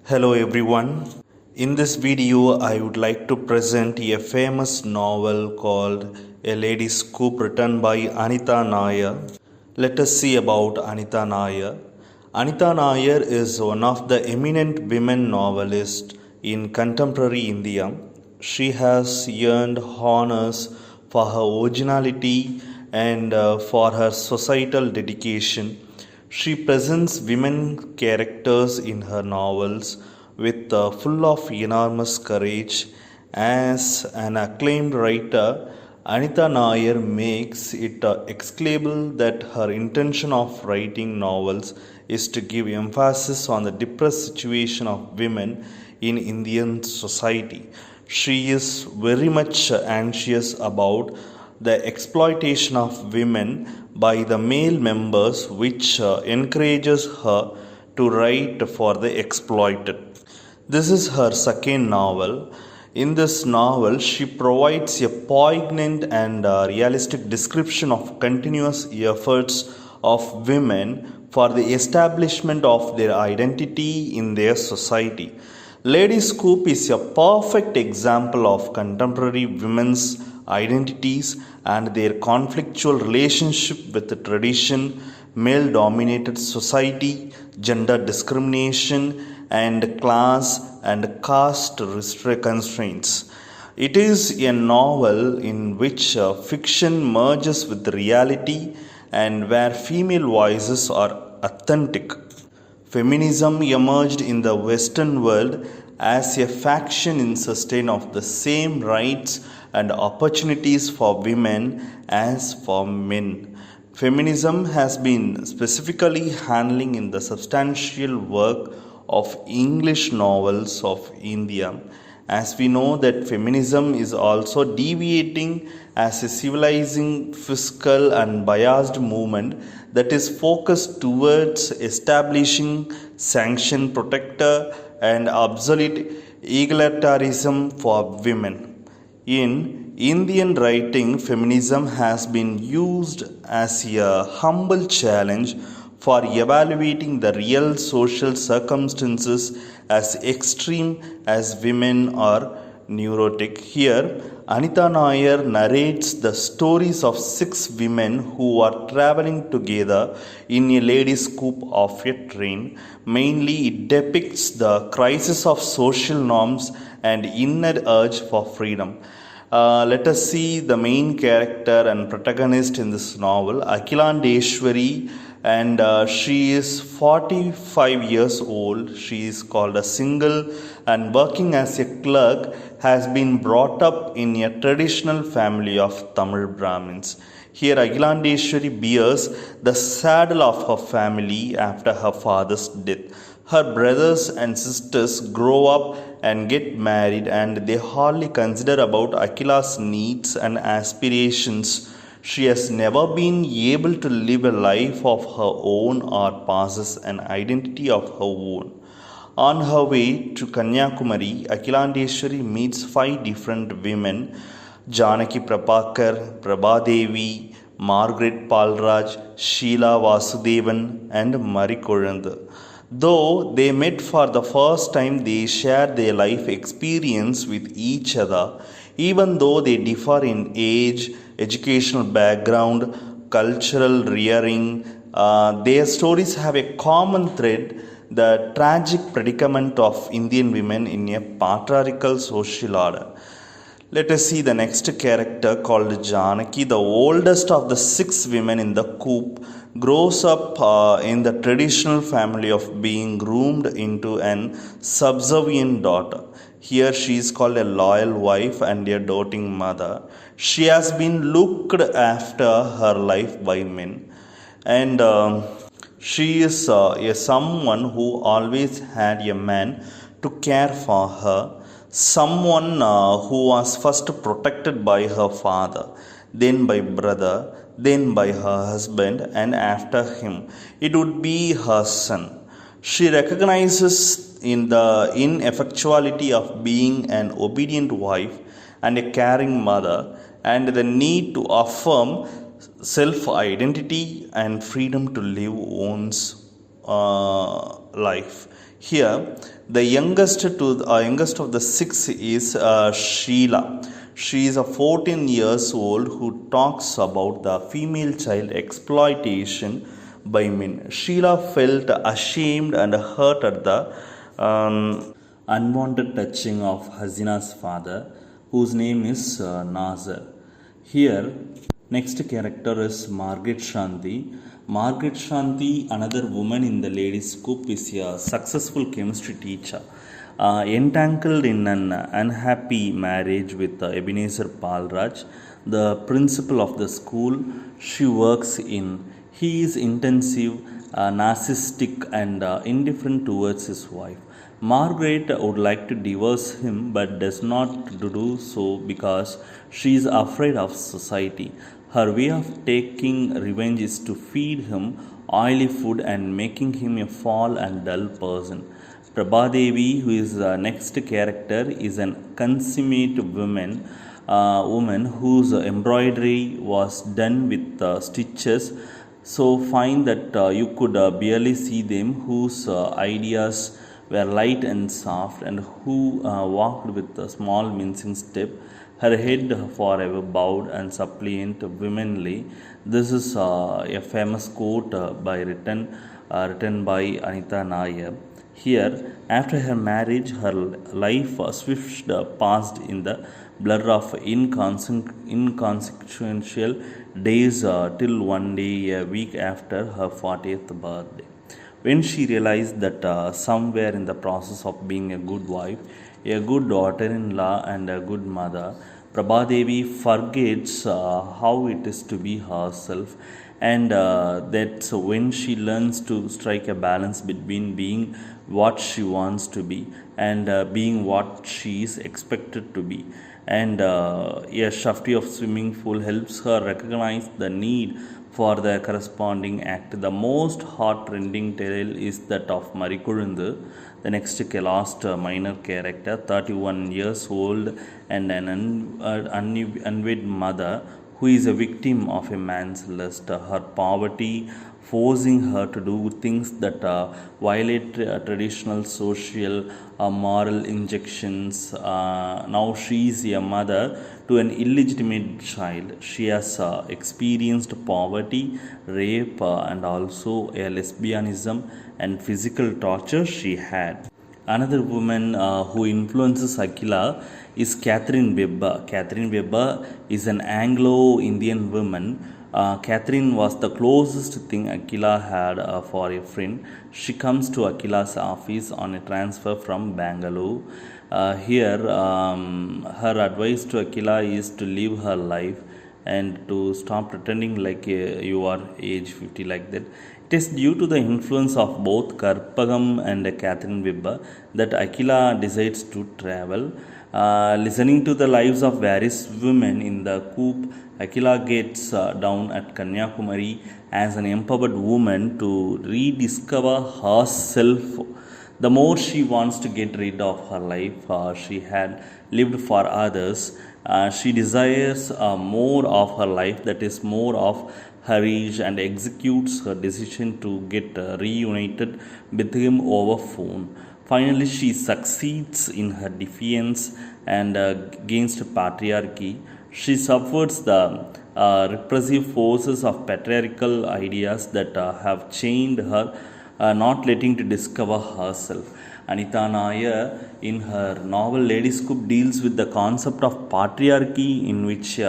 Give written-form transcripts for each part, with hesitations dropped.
Hello everyone. In this video, I would like to present a famous novel called A Lady's Coupe written by Anita Nair. Let us see about Anita Nair. Anita Nair is one of the eminent women novelists in contemporary India. She has earned honors for her originality and for her societal dedication. She presents women characters in her novels with full of enormous courage. As an acclaimed writer, Anita Nair makes it excusable that her intention of writing novels is to give emphasis on the depressed situation of women in Indian society. She is very much anxious about the exploitation of women by the male members, which encourages her to write for the exploited. This is her second novel. In this novel, she provides a poignant and realistic description of continuous efforts of women for the establishment of their identity in their society. Ladies' Coupe is a perfect example of contemporary women's identities and their conflictual relationship with the tradition, male dominated society, gender discrimination, and class and caste constraints. It is a novel in which fiction merges with reality and where female voices are authentic. Feminism emerged in the Western world as a faction in sustain of the same rights and opportunities for women as for men. Feminism has been specifically handling in the substantial work of English novels of India, as we know that feminism is also deviating as a civilizing, fiscal and biased movement that is focused towards establishing sanction protector and absolute egalitarianism for women. In Indian writing, feminism has been used as a humble challenge for evaluating the real social circumstances as extreme as women are neurotic. Here, Anita Nair narrates the stories of 6 women who are traveling together in a ladies' coupe of a train. Mainly, it depicts the crisis of social norms and inner urge for freedom. Let us see the main character and protagonist in this novel, Akhilandeshwari, and she is 45 years old. She is called a single and working as a clerk, has been brought up in a traditional family of Tamil Brahmins. Here Akhilandeshwari bears the saddle of her family after her father's death. Her brothers and sisters grow up and get married, and they hardly consider about Akhila's needs and aspirations. She has never been able to live a life of her own or possess an identity of her own. On her way to Kanyakumari, Akhilandeshwari meets 5 different women: Janaki Prabhakar, Prabhadevi, Margaret Palraj, Sheila Vasudevan, and Marikolanda. Though they met for the first time, they share their life experience with each other, even though they differ in age, educational background, cultural rearing. Their stories have a common thread: the tragic predicament of Indian women in a patriarchal social order. Let us see the next character called Janaki. The oldest of the 6 women in the coupe grows up in the traditional family of being groomed into an subservient daughter. Here she is called a loyal wife and a doting mother. She has been looked after her life by men, and she is someone who always had a man to care for her. Someone who was first protected by her father, then by brother, then by her husband, and after him it would be her son. She recognizes in the ineffectuality of being an obedient wife and a caring mother, and the need to affirm self identity and freedom to live one's life. Here, the youngest of the six is Sheila. She is a 14 years old who talks about the female child exploitation by men. Sheila felt ashamed and hurt at the unwanted touching of Hasina's father, whose name is Nazar. Here, next character is Margaret Shanti. Margaret Shanti, another woman in the ladies' Coupe, is a successful chemistry teacher. Entangled in an unhappy marriage with Ebenezer Palraj, the principal of the school she works in. He is intensive, narcissistic, and indifferent towards his wife. Margaret would like to divorce him but does not do so because she is afraid of society. Her way of taking revenge is to feed him oily food and making him a foul and dull person. Prabhadevi, who is the next character, is a consummate woman whose embroidery was done with stitches so fine that you could barely see them, whose ideas were light and soft, and who walked with a small mincing step, her head forever bowed and suppliant womanly. This is a famous quote written by Anita Nair. Here, after her marriage, her life swift passed in the blur of inconsequential days till one day, a week after her 40th birthday, when she realized that somewhere in the process of being a good wife, a good daughter-in-law, and a good mother, Prabhadevi forgets how it is to be herself, and that's when she learns to strike a balance between being what she wants to be and being what she is expected to be. And a shafty of swimming pool helps her recognize the need for the corresponding act. The most heart-rending tale is that of Marikulundu, the next last minor character, 31 years old and an unwed mother who is a victim of a man's lust. Her poverty forcing her to do things that violate traditional social moral injections. Now she is a mother to an illegitimate child. She has experienced poverty, rape, and also a lesbianism and physical torture she had. Another woman who influences Akila is Catherine Webber. Catherine Webber is an Anglo-Indian woman. Catherine was the closest thing Akila had for a friend. She comes to Akila's office on a transfer from Bangalore. Here, her advice to Akila is to live her life and to stop pretending like you are age 50 like that. It is due to the influence of both Karpagam and Catherine Webber that Akila decides to travel. Listening to the lives of various women in the Coupe, Akila gets down at Kanyakumari as an empowered woman to rediscover herself. The more she wants to get rid of her life she had lived for others, she desires more of her life that is more of her age, and executes her decision to get reunited with him over phone. Finally, she succeeds in her defiance and against patriarchy. She subverts the repressive forces of patriarchal ideas that have chained her, not letting to discover herself. Anita Nair, in her novel Ladies' Coupe, deals with the concept of patriarchy, in which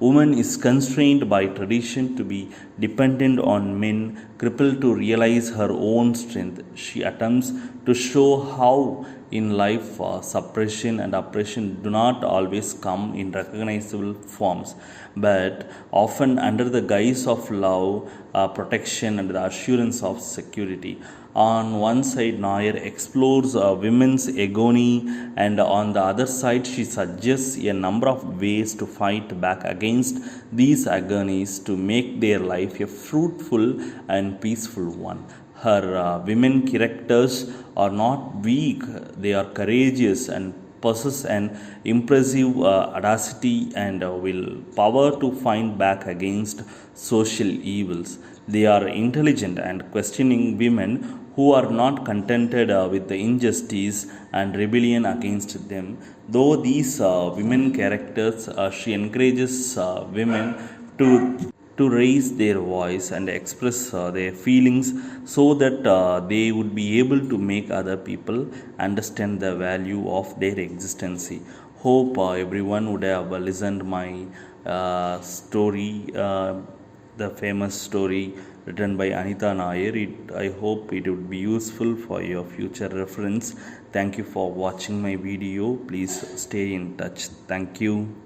woman is constrained by tradition to be dependent on men, crippled to realize her own strength. She attempts to show how in life suppression and oppression do not always come in recognizable forms, but often under the guise of love, protection, and the assurance of security. On one side, Nair explores women's agony, and on the other side, she suggests a number of ways to fight back against these agonies to make their life a fruitful and peaceful one. Her women characters are not weak, they are courageous and possess an impressive audacity and will power to fight back against social evils. They are intelligent and questioning women who are not contented with the injustice and rebellion against them. Though these women characters, she encourages women to raise their voice and express their feelings so that they would be able to make other people understand the value of their existence. Hope everyone would have listened my story, the famous story written by Anita Nair. I hope it would be useful for your future reference. Thank you for watching my video. Please stay in touch. Thank you.